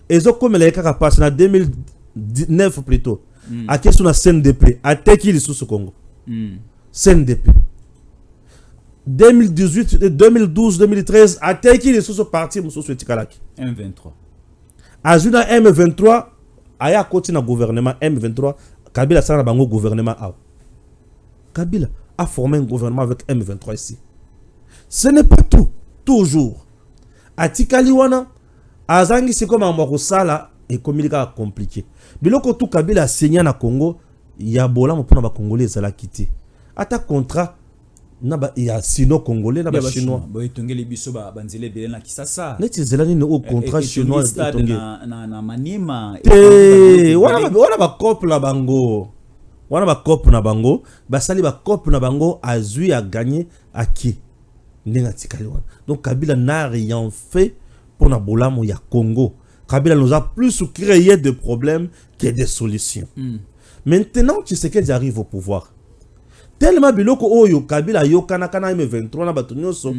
Speaker 4: Et zo comme les kaka passe na 2009 plutôt. A question na CNDP, a teki li sous Congo. CNDP. 2018, 2012, 2013, a teki li sous parti sous Tikalaki.
Speaker 3: M23.
Speaker 4: Azuna M23 aya koti na gouvernement M23 Kabila sana bango gouvernement a. Kabila a formé un gouvernement avec M23 ici. Ce n'est pas tout. Toujours. Atikali wana, azangi c'est comme un sala et comme il est compliqué. Biloko tout Kabila a signé na Congo, il y a bola mo pona ba Congolais ça l'a quitté. Ata contrat il y a sino Congolais na ba chinois.
Speaker 3: Boy tongeli biso ba banzele bele na Kisasa.
Speaker 4: Neti zelani no contrat chinois
Speaker 3: tongi na Maniema.
Speaker 4: Wana ba couple la bango. Wana ba couple na bango, ba sali ba couple na bango azui a gagné à qui? Donc Kabila n'a rien fait pour la bolamo ya Congo. Kabila nous a plus créé des problèmes que des solutions. Maintenant, tu sais qu'ils arrivent au pouvoir. Tellement biloko oyo Kabila yo kana M23 na batunyoso.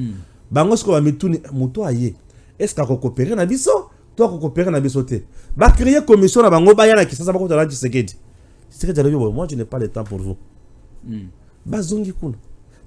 Speaker 4: Bango sko ba mituni moto aye. Est-ce qu'a coopérer na biso? Toi coopérer na biso te. Ba créer commission na bango ba ya na Kisasa ba ko tala Tshisekedi. Tshisekedi a dit moi je n'ai pas le temps pour vous. Bazongi kuna.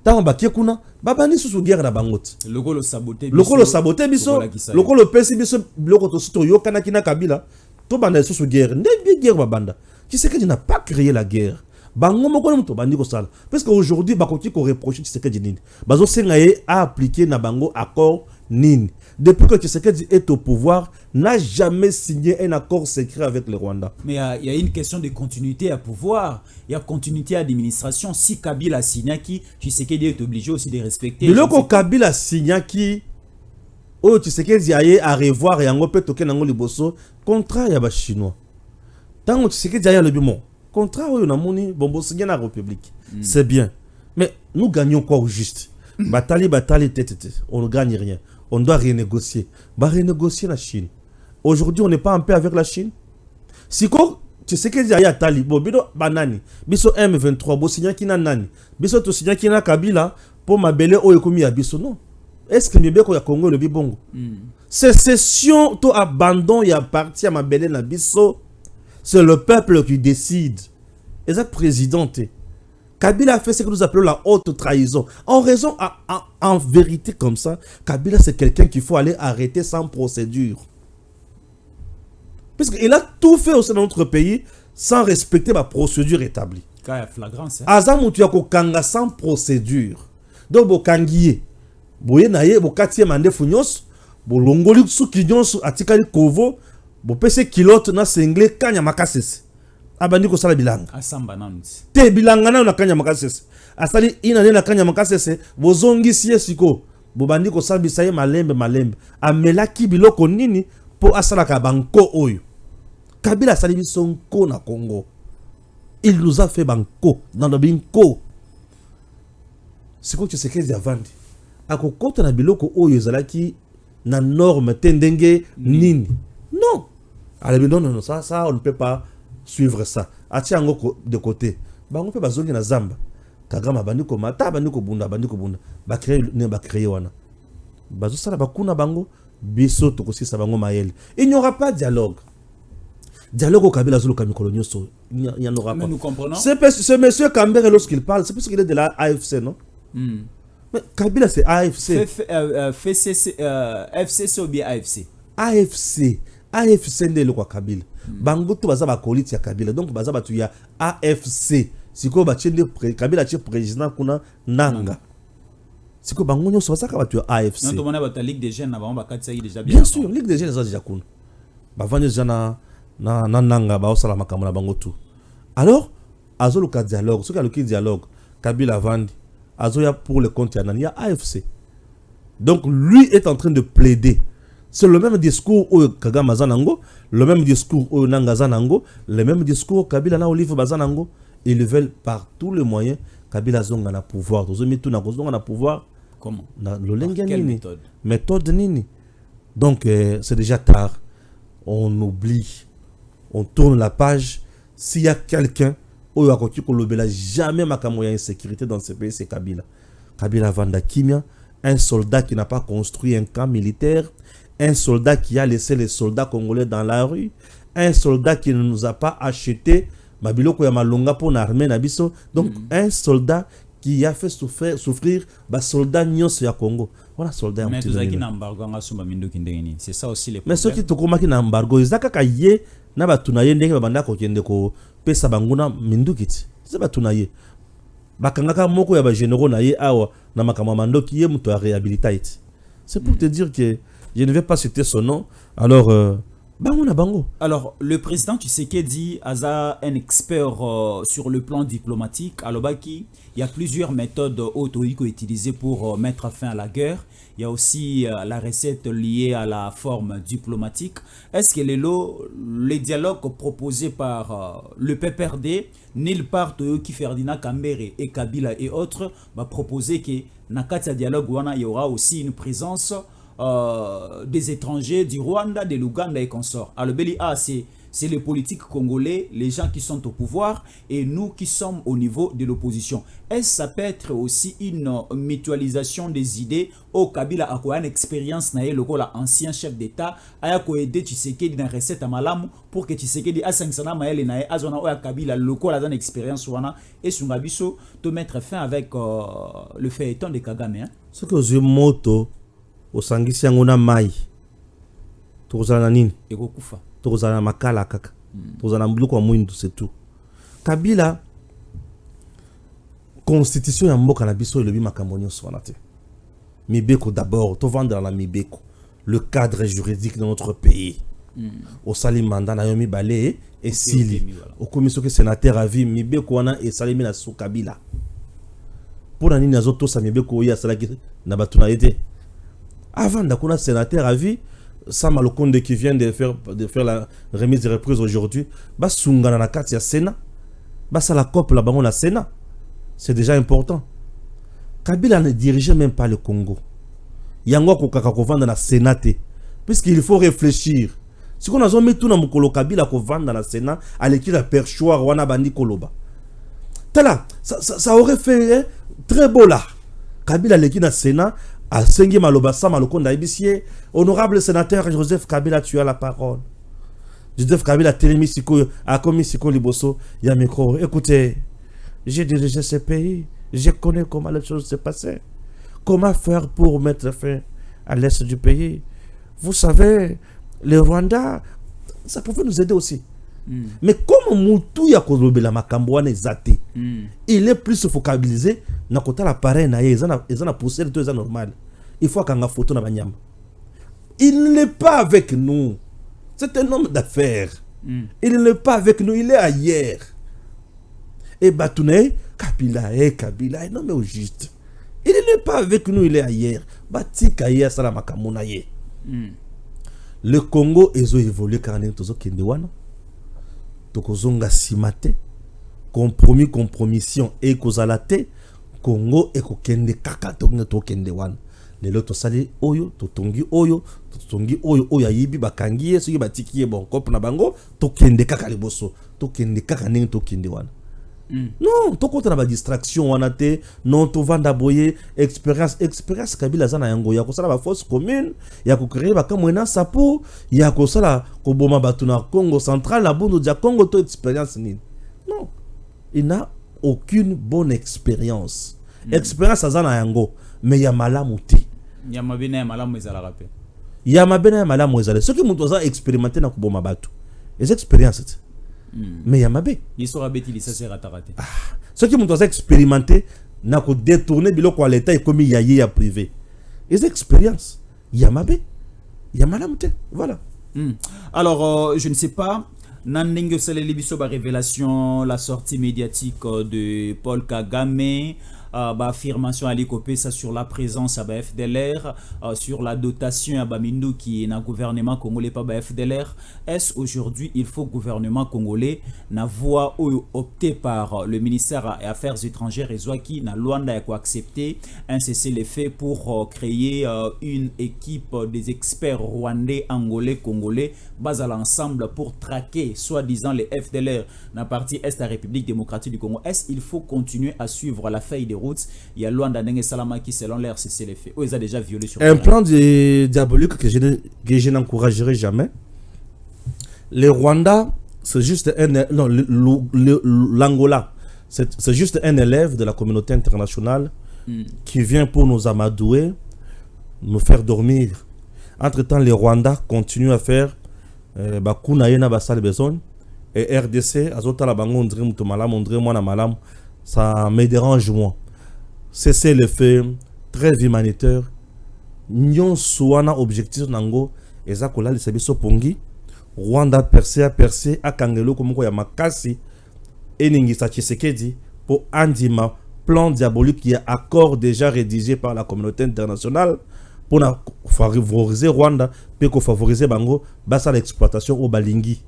Speaker 4: Tant bakie kuna babani susu guerre na bangote
Speaker 3: lokolo saboter
Speaker 4: biso lokolo pesi biso biloko to sito yo kana kina Kabila to banda susu guerre ndé guerre babanda qui sait que je n'ai pas créé la guerre bango moko muto bandi ko sala parce que aujourd'hui bakoti ko reprocher Tshisekedi nini bazo senga ye a appliquer na bango accord nini depuis que Tshisekedi est au pouvoir n'a jamais signé un accord secret avec le Rwanda.
Speaker 3: Mais il y a une question de continuité à pouvoir, il y a continuité à administration. Si Kabila signé qui, Tshisekedi est obligé aussi de respecter.
Speaker 4: Mais lorsque Kabila signé qui, oh Tshisekedi aille à revoir et en peut toquer nango liboso contrat ya ba chinois. Tant que Tshisekedi aille le bimon contrat oyo na moni bombo signé na République. C'est bien. Mais nous gagnons quoi au juste? Batali tete, on ne gagne rien. On doit renégocier. Bah renégocier la Chine. Aujourd'hui, on n'est pas en paix avec la Chine. Si tu sais que y a Talibo, bido banani, biso M23, bo signa kina nani, biso to signa kina Kabila pour ma belle o ekomi abiso non. Est-ce que Mibeko ya Congo le bibongo? Sécession to abandon ya parti à ma belle na biso, c'est le peuple qui décide. Et ça présidente. Kabila a fait ce que nous appelons la haute trahison. En vérité comme ça, Kabila c'est quelqu'un qu'il faut aller arrêter sans procédure. Parce qu'il a tout fait au sein de notre pays sans respecter ma procédure établie. Azam tu as kanga sans procédure. Donc bo kangiye, boye naye bo katie mande funyos, bo longoli su kinyos atikali kovo, bo pese kilote na sengle kanya makasese. Abandi ko sala bilanga
Speaker 3: asamba nanti
Speaker 4: te bilanga na kanya makasese asali ina na kanya makasese bozongi siko bobandi ko sala bisaye malembe amelaki biloko nini po asala ka banko oyo Kabila sali bisonko na Congo. Il nous a fait banko dans le binko. C'est quoi tu sais qu'est-ce avandi akokota na biloko oyo zalaki na norme tendenge nini non alors non ça on ne peut pas suivre ça. Atiango de côté. Bango pe bazongi na zamba. Kagama bandiko mata bandiko bunda ba créer wana. Bazo sala bakuna bango biso tokosisa bango mayele. Il n'y aura pas dialogue. Dialogue au Kabila zulu kamikolo so. Il n'y en aura pas.
Speaker 3: Nous comprenons.
Speaker 4: C'est monsieur Kambere lorsqu'il parle, c'est parce qu'il est de la AFC non? Mais Kabila c'est AFC.
Speaker 3: FCC ou bien AFC?
Speaker 4: AFC ndé le kwa Kabila. Bango to baza ba koliti ya Kabila. Donc baza batu ya AFC. Siko ba chende Kabila che président kuna nanga. Siko bango nyo so saka batu ya AFC.
Speaker 3: Non to mona ba Ligue des jeunes na ba katsa déjà
Speaker 4: bien sûr, Ligue des jeunes za déjà kuna. Ba vanye jana na nanga ba osala makambo na bango tout. Alors azolo ka dialogue, ce ka le dialogue Kabila vandi azoya pour le compte ya nani ya AFC. Donc lui est en train de plaider. C'est le même discours au Kagame Zanango, le même discours au Nanga Zanango, le même discours au Kabila na Olive Bazanango. Ils veulent par tous les moyens Kabila Zonga na pouvoir. Tous les na Zonga na pouvoir.
Speaker 3: Comment?
Speaker 4: Quelle méthode? Méthode nini. Donc c'est déjà tard. On oublie, on tourne la page. S'il y a quelqu'un où il n'a jamais ma insécurité dans ce pays, c'est Kabila. Kabila Vanda Kimia, un soldat qui n'a pas construit un camp militaire. Un soldat qui a laissé les soldats congolais dans la rue. Un soldat qui ne nous a pas acheté. Donc, un soldat qui a fait souffrir les soldats nyonso ya Congo. Voilà, soldat.
Speaker 3: Mais c'est ça aussi les problèmes.
Speaker 4: Mais ceux qui te combattent na embargo, ils ont kaye na batunaye ndenge babanda ko kende ko pesa banguna mindukiti. C'est batunaye. bakangaka moko ya ba généraux na ye awa na makambo mandoki ye muto a réhabilité. C'est pour te dire que je ne vais pas citer son nom. Alors bango na bango.
Speaker 3: Alors, le président Tshisekedi a un expert sur le plan diplomatique. Alors, il y a plusieurs méthodes utilisées pour mettre fin à la guerre. Il y a aussi la recette liée à la forme diplomatique. Est-ce que les dialogues proposés par le PPRD, nulle part qui Ferdinand Kambere et Kabila et autres, va proposer que dans le dialogue, il y aura aussi une présence des étrangers du Rwanda, de l'Ouganda et consorts. Alors, c'est les politiques congolais, les gens qui sont au pouvoir et nous qui sommes au niveau de l'opposition. Est-ce ça peut être aussi une mutualisation des idées au Kabila a une expérience na le ancien chef d'État a aider Tshisekedi dans recette à malamu pour que Tshisekedi a 500 maël na azona o Kabila lokola dans expérience wana et sungabiso to mettre fin avec le feuilleton de Kagame hein?
Speaker 4: Ce que je moto au sangisi yango na mai tozana nini
Speaker 3: ekokufa
Speaker 4: tozana makala kaka tozana mbuluko wa mwindu c'est tout. Kabila constitution ya mboka na biso elobi makambo nyonso wana te. Mibeko d'abord to vendre la mibeko le cadre juridique de notre pays au sali mandat na yo mibale et sili au commission que sénateur a vu mibeko wana et salimi na sou Kabila pour nani nazo to sa mibeko ya salaki na batuna yete. Avant d'être sénateur à vie, Sam Alokonde qui vient de faire la remise de reprise aujourd'hui, bah Sungana na kati ya Sénat, bah ça la COP là-bas on a Sénat, c'est déjà important. Kabila ne dirigeait même pas le Congo. Yango kokaka kovanda na Sénat puisqu'il faut réfléchir. Si on a mis tout na mukolo Kabila kovanda na Sénat, à l'équipe la perchoir wana bandi koloba. Tala, ça aurait fait très beau là. Kabila l'équipe na Sénat. À Sengi Malobasa Malokonda Ibisie, honorable sénateur Joseph Kabila, tu as la parole. Joseph Kabila Télémi Siko, a commis Siko Liboso, il y a micro. Écoutez, j'ai dirigé ce pays, je connais comment les choses se passaient. Comment faire pour mettre fin à l'est du pays? Vous savez, le Rwanda, ça pouvait nous aider aussi. Mais comme Moutou Yakozobela Makamboane Zate, il est plus focalisé na kota la parrain na ezana poussé tout ça normal. Il faut qu'on a photo na banyama. Il n'est pas avec nous. C'est un homme d'affaires. Il n'est pas avec nous, il est ailleurs. Et Batune Kabila, non mais au juste. Il n'est pas avec nous, il est ailleurs. Batika ya sala makamuna ye. Le Congo ezo évolué quand on tozo kendewana. Tokozonga simate compromission et kozalate Congo et kokende kaka to kende wan lelo to sali oyo to tongi oyo oya yibi bakangi yeso batiki ye bon kop na bango to kende kaka liboso to kende kaka ning to kende wan non to kota na ba distraction wana te non to vanda boye expérience Kabila zana yango ya kosala ba force commune ya ko créer ba kamwena sapo ya kosala ko boma batu na Congo central na bundu dia Congo to expérience ni non il n'a aucune bonne expérience expérience zana yango mais ya malamu te
Speaker 3: ya mabena ya malamu ezala rappel
Speaker 4: ya mabena ya malamu ezala ce qui muto za expérimenter na ko boma batu les expériences mais Yamabe
Speaker 3: il sera bêtis ça sera raté
Speaker 4: ce qui m'ont expérimenté n'a qu'à détourner biloko à l'état et comme il y a privé les expériences Yamabe Yamalamte voilà.
Speaker 3: Alors je ne sais pas Nandenge Saleli Bisoba révélation la sortie médiatique de Paul Kagame affirmation à l'ICOPESA sur la présence à FDLR, sur la dotation à Bamindu qui est dans le gouvernement congolais pas FDLR. Est-ce aujourd'hui il faut gouvernement congolais na voie opté par le ministère des Affaires étrangères et Zouaki na Luanda a accepté un cessez-le-feu pour créer une équipe des experts rwandais, angolais, congolais basés à l'ensemble pour traquer soi-disant les FDLR dans la partie est de la République démocratique du Congo. Est-ce qu'il faut continuer à suivre la feuille des il y a Luanda Ndenge Salama qui selon l'air c'est les faits. Ils ont déjà violé sur
Speaker 4: un plan diabolique que je n'encouragerai jamais. Le Rwanda, c'est juste l'Angola, c'est juste un élève de la communauté internationale qui vient pour nous amadouer, nous faire dormir. Entre-temps, le Rwanda continue à faire Bakuna Yena Basal Beson et RDC, Azota la Bango, Ondre Moutomalam, Ondre Mwana Malam. ça me dérange moins. Cessez le feu, trêve humanitaire. Nyon soana objectif nango eza kola lisabiso pongi. Rwanda percé a kangelo komoko ya makasi eningisa Tshisekedi pour andima plan diabolique qui est accord déjà rédigé par la communauté internationale pour favoriser Rwanda puis favoriser bango basa l'exploitation au balingi.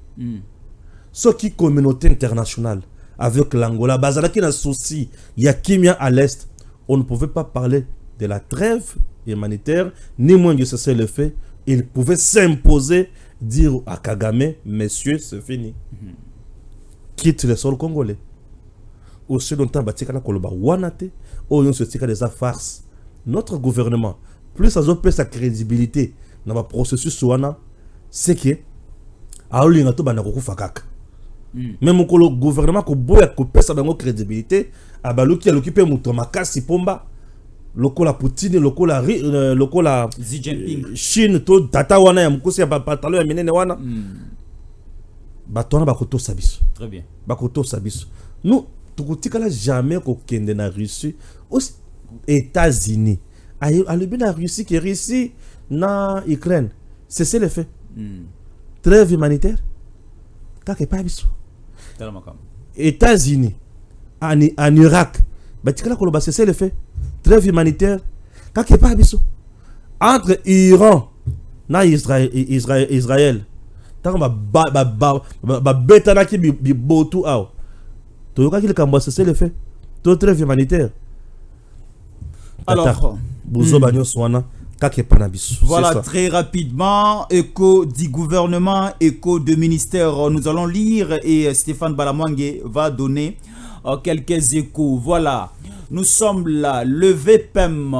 Speaker 4: Ce qui communauté internationale avec l'Angola bazalaki na souci ya kimia à l'est, on ne pouvait pas parler de la trêve humanitaire ni moins de cesser le fait, il pouvait s'imposer, dire à Kagame, messieurs, c'est fini. Quitte le sol congolais. Aussi longtemps, batikala koloba wanate, oyon se tika des farces. Notre gouvernement, plus ça peut sa crédibilité dans le processus wana, c'est que aolinga to bana kokufakaka. Même le gouvernement ko boya ko pesa bango crédibilité, abaluki alokipe muto makasi pomba. Lokola Poutine, lokola
Speaker 3: Xi Jinping,
Speaker 4: Chine, to tata wana ya mkosi ya patalo ya minene wana. Batona bakoto sabiso.
Speaker 3: Très bien.
Speaker 4: Bakoto sabiso. Nous, tukutikala jamais ko kende na Russie, aux États-Unis. Alobi na Russie qui Russie na Ukraine. C'est le fait. Trêve humanitaire. Kake pa biso. États-Unis en Irak. Batikala koloba c'est le fait. Trêve humanitaire, quand pas biso entre Iran et Israël, tant ba beta na ki bi botu aw. To ka ki le kamba c'est le fait. To trêve humanitaire.
Speaker 3: Alors,
Speaker 4: buzo banyo swana kake pa na biso.
Speaker 3: Voilà, très rapidement, écho du gouvernement, écho de ministère, nous allons lire et Stéphane Balamwange va donner quelques échos. Voilà. Nous sommes là. Le VPEM,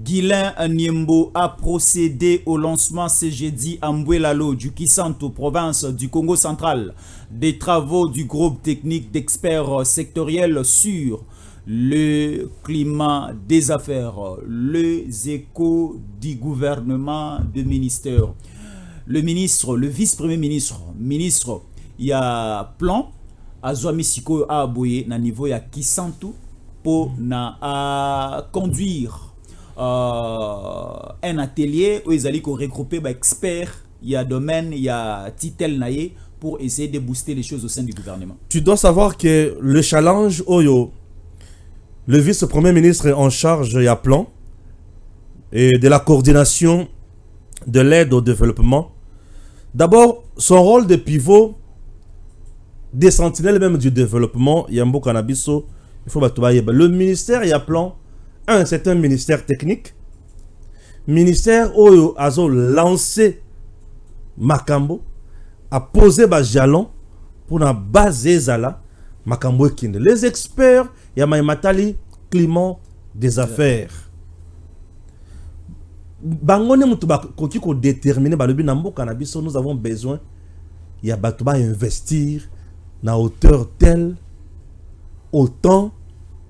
Speaker 3: Guilain Niembo, a procédé au lancement ce jeudi à Mbouelalo, du Kisanto, province du Congo central, des travaux du groupe technique d'experts sectoriels sur le climat des affaires, les échos du gouvernement de ministère. Le ministre, le vice-premier ministre, il y a plan, Azwami Siko a aboyé na niveau ya Kisanto, pour conduire un atelier où ils allaient regrouper experts, il y a domaine, il y a titel naïe pour essayer de booster les choses au sein du gouvernement.
Speaker 4: Tu dois savoir que le challenge Oyo, le vice-premier ministre en charge il y a plan et de la coordination de l'aide au développement. D'abord, son rôle de pivot des sentinelles même du développement, Yambo Cannabiso. Il faut le ministère, il y a plan. C'est un ministère technique. Ministère où a lancé Makambo, a posé un jalon pour la base Zala, Makambo et Kinde. Les experts, il y a Matali, climat des affaires. Bangone Moutuba, quand on détermine, nous avons besoin, il y a Batouba investir à hauteur telle. Autant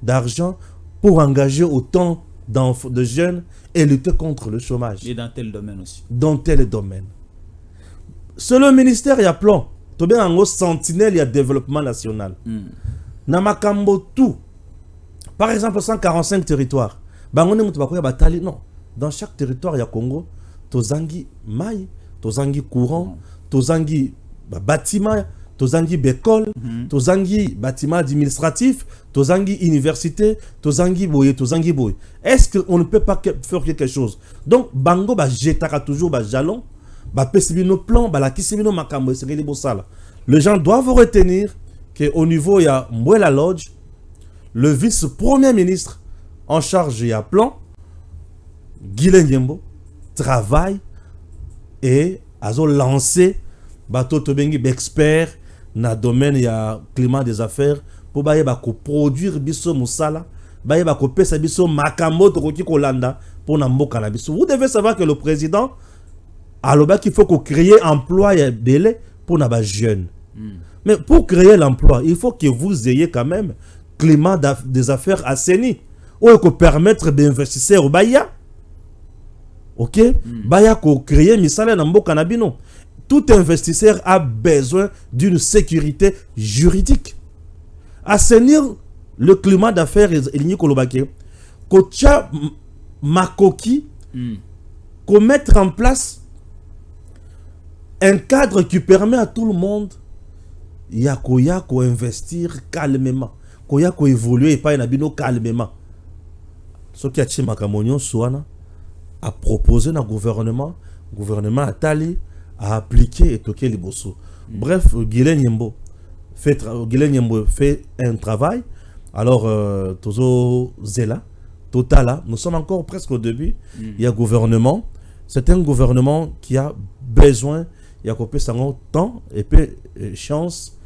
Speaker 4: d'argent pour engager autant de jeunes et lutter contre le chômage.
Speaker 3: Et dans tel domaine aussi.
Speaker 4: Dans tel domaine. Sur le ministère, il y a plan. Tu bien en sentinelle, il y a développement national. Namakambo tout. Par exemple, 145 territoires. Non. Dans chaque territoire, il y a Congo. Tozangi maï, tozangi courant, tozangi bâtiment. Tozangi bécole, tozangi bâtiment administratif, tozangi université, tozangi boye, tozangi boye. Est-ce qu'on ne peut pas faire quelque chose? Donc, bango ba jetaka toujours ba jalon, ba pesibi nos plans, ba la kisibi nos makambo, c'est les bossala. Les gens doivent retenir qu'au niveau il y a Mbouela Lodge, le vice-premier ministre en charge il y a plan, Guilain Niembo, travaille et a lancé bateau tobengi expert na domaine ya climat des affaires pour baye ba ko produire biso musala baye ba ko pesa biso makambo to ki kolanda pour na mboka na biso. Vous devez savoir que le président aloba qu'il faut qu'on crée emploi ya belé pour na ba jeunes. Mais pour créer l'emploi, il faut que vous ayez quand même climat des affaires assaini ou que permettre d'investisseurs baya. OK? Baya ko créer misala na mboka na bino. Tout investisseur a besoin d'une sécurité juridique. Assainir le climat d'affaires il n'y kolobake kocha makoki qu'on mettre en place un cadre qui permet à tout le monde ya ko investir calmement, ko évoluer et pas nabino calmement. Ce qui a tché makamonyo soana a proposé na gouvernement atali a appliqué et toqué les bosso. Bref, Guilain Nyembo fait un travail. Alors Tozo Zela Totala, nous sommes encore presque au début. Il y a gouvernement, c'est un gouvernement qui a besoin, il y a coupé son temps et puis chance.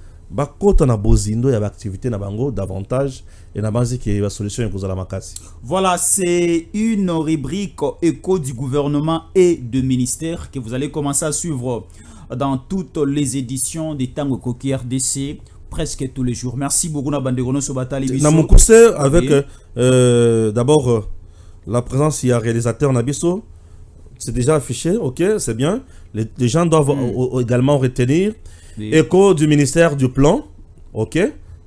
Speaker 4: Quand on a bozindo, il y a activité na bango davantage et na base qui la solution est la makasi.
Speaker 3: Voilà, c'est une rubrique écho du gouvernement et de ministère que vous allez commencer à suivre dans toutes les éditions des Tango Koki RDC presque tous les jours. Merci beaucoup na banderono sobatali.
Speaker 4: Na mokuse avec d'abord la présence il y a réalisateur Nabiso. C'est déjà affiché, OK, c'est bien. Les gens doivent également retenir. Écho du ministère du Plan, ok,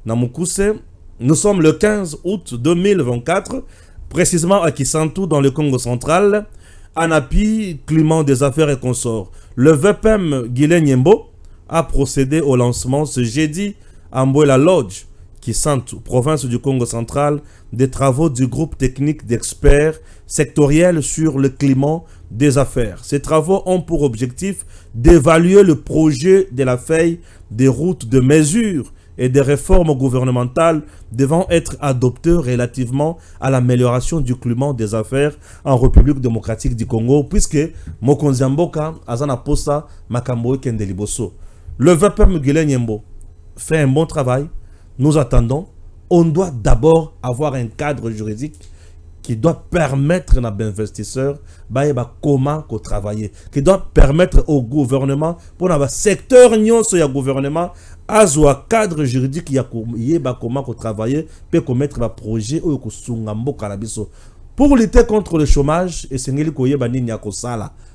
Speaker 4: Namukuse. Nous sommes le 15 août 2024, précisément à Kisantu, dans le Congo central, Anapi, climat des affaires et consorts. Le VPM Guilain Nyembo a procédé au lancement ce jeudi à Mbouela Lodge, Kisantu, province du Congo central, des travaux du groupe technique d'experts sectoriels sur le climat des affaires. Ces travaux ont pour objectif d'évaluer le projet de la feuille des routes de mesures et des réformes gouvernementales devant être adoptées relativement à l'amélioration du climat des affaires en République démocratique du Congo, puisque Mokonzi Mboka Azana Posa Makambo Kendeliboso. Le VPM Guilain Nyembo fait un bon travail. Nous attendons. On doit d'abord avoir un cadre juridique qui doit permettre à l'investisseur comment travailler, qui doit permettre au gouvernement, pour un secteur sur le gouvernement, à un cadre juridique qui a comment travailler, peut commettre un projet ou pour lutter contre le chômage, et c'est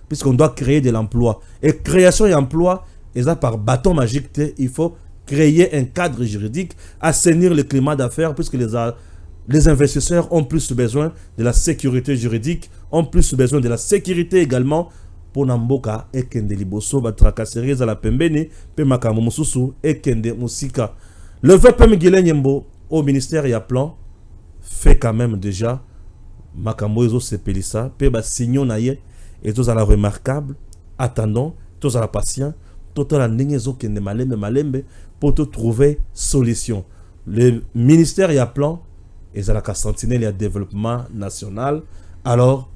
Speaker 4: puisqu'on doit créer de l'emploi. Et création d'emploi, et ça par bâton magique, il faut créer un cadre juridique, assainir le climat d'affaires, puisque les investisseurs ont plus besoin de la sécurité juridique, ont plus besoin de la sécurité également pour Namboka et Kende Liboso, Batrakaseries à la Pembeni, Pemakamu Mususu et Kende Musika. Le VPM Guilain Nyembo au ministère et à plan fait quand même déjà Makambo Ezo Sepelissa, Peba Signon Naye et tous à la remarquable. Attendons, tous à la patient, tout à la Ningezo Kende Malembe pour te trouver solution. Le ministère et à plan et la sentinelle et le développement national. Alors,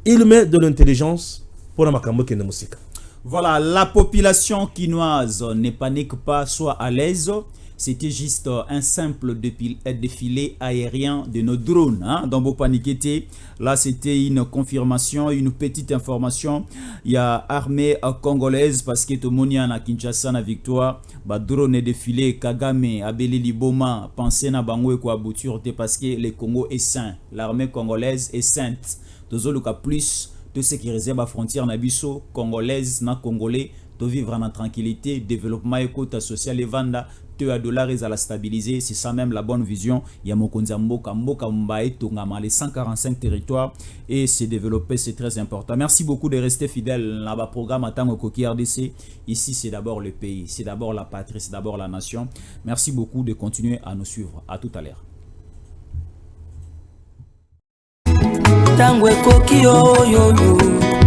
Speaker 4: il met de l'intelligence pour la Makambo Kende Musika.
Speaker 3: Voilà, la population quinoise ne panique pas, soit à l'aise. C'était juste un simple défilé aérien de nos drones. Hein, dans vos paniquetés, là c'était une confirmation, une petite information. Il y a armée congolaise parce que tout le monde à Kinshasa na victoire. Bah drone est défilé, Kagame, Abeli Liboma, pensez na bango et quoi bouture parce que le Congo est saint. L'armée congolaise est sainte. Tozoluka plus de sécuriser la frontière nabiso congolaise na congolais. De vivre en tranquillité, développement écoute social et vanda, te à dollars à la stabiliser, c'est ça même la bonne vision. Il y a Mokonzi Mboka, Mboka Mbaye, Tongama, les 145 territoires et se développer, c'est très important. Merci beaucoup de rester fidèle à la programme Tango Koki RDC. Ici, c'est d'abord le pays, c'est d'abord la patrie, c'est d'abord la nation. Merci beaucoup de continuer à nous suivre. À tout à l'heure.
Speaker 2: Tango Koki yo yo yo.